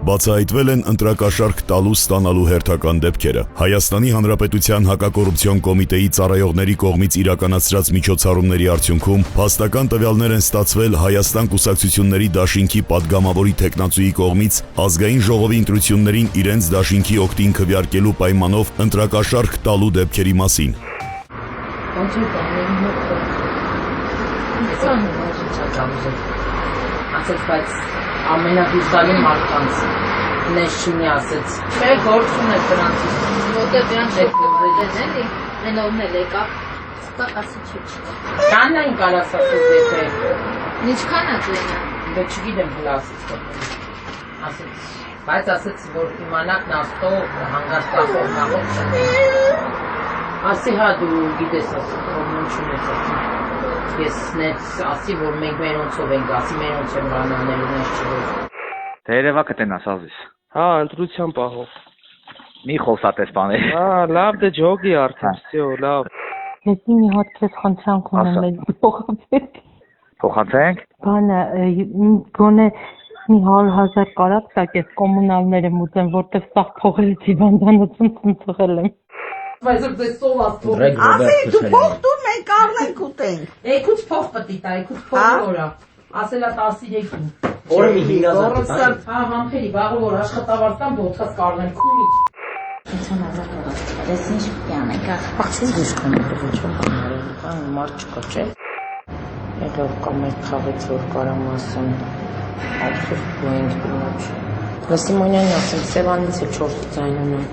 Բացահայտվել են ընտրակաշառք տալու ստանալու հերթական դեպքերը։ Հայաստանի Հանրապետության հակակոռուպցիոն կոմիտեի ծառայողների կողմից իրականացրած միջոցառումների արդյունքում փաստական տվյալներ են ստացվել Հայաստան կուսակցությունների դաշինքի падգամավորի թեկնածուի կողմից ազգային ժողովի ընտրություններին իրենց դաշինքի օգտին քվեարկելու պայմանով ընտրակաշառք տալու դեպքերի մասին։ Ամենահուսալի մարդկանց նես չինի ասեց, չէ, գործ ունես դրանցից, որտեղ դրանց շոկովեդեն էլի, մենովն էլ եկա, ստակ ասի չի։ Կաննային կարաս ասեց եթե։ Ինչքան է ձենը։ Դե չգիտեմ հլասից ասեց, բայց ասեց, որ իմանաք նաստով հանգաստախով նաղով չնի։ Ասի հա դու գիտես ասեց, որ մեն չունես ասի։ Ես նեց ասի, որ մենք մենոնցով ենք, ասի մենոնց եմ բանանելու նես չվոր։ Թե երևա կտենաս ազիս։ Հա, ընտրության պահով։ Մի խոսատես բաներ։ Հա, լավ դե ջոգի արդեն, всё, լավ։ Ես մի հատ քեզ խնդրանք ունեմ մեծ փոխանցեք։ Փոխանցենք։ Բանը գոնե մի 100,000 կարած տակ ես կոմունալները մուծեմ, որտեղ սա փողերը հիվանդանոցում ծնցղել եմ։ Բայց դες սովաս փող։ Ասի դու փող դու մենք առնենք ուտենք։ Էքուց փող պետք է, էքուց փող օրա։ Ասելա 13-ին։ Օրը մի 5,000 տա։ Հա, համբերի, բաղը որ աշխատավարձ կամ ոթխած կառնենք քունի։ 50,000 դոլար։ Դες ինչ պիտի անենք, Աղջիկ դիշկան է ոչ բան, մարդ չկա, չէ։ Եկավ կամ այդ խաղից որ կարամ ասեմ, ափսոս դուենք ոչ։ Լսիմոնյանը ասեմ, Սևանից է 4 ձայն ունեմ։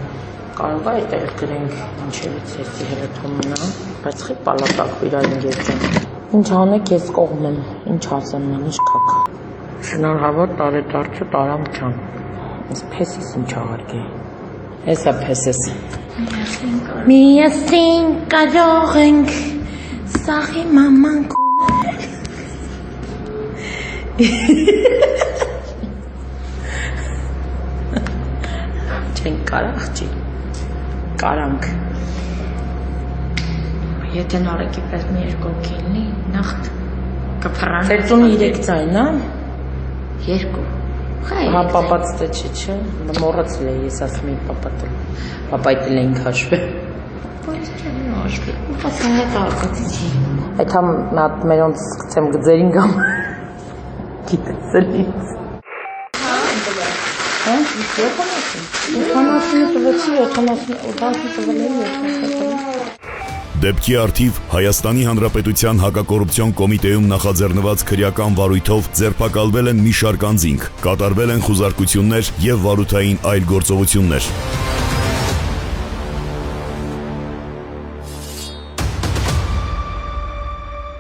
Կարող է այդտեղ գրենք ինչևից էսի հրետումնա, բայց խի պալատակ վիրային երջան։ Ինչ անեք ես կողմ եմ, ինչ ասեմ նան, ինչ կաք։ Շնորհավոր տարեդարձը տարամ չան։ Ես փեսիս ինչ աղարգե։ Էսա փեսես։ Միասին կարող ենք սաղի մաման Չենք կարա աղջի։ Կարանք։ Եթե նորեկի պես մի երկու կիլնի, նախտ կփռան։ Ծերծունի 3 ձայն, հա։ 2։ Հա պապաց տե չէ, մոռացել է ես ասում եմ պապատել։ Պապայտել ենք հաշվել։ Բայց չեմ հաշվել։ Ուսա հետ արկածի։ Այդ համ մատ մերոնց սկսեմ գծերին գամ։ Գիտեցել ինձ։ Հա, Դեպքի արդիվ Հայաստանի Հանրապետության հակակոռուպցիոն կոմիտեում նախաձեռնված քրեական վարույթով ձերբակալվել են մի շարք անձինք, կատարվել են խուզարկություններ եւ վարութային այլ գործողություններ։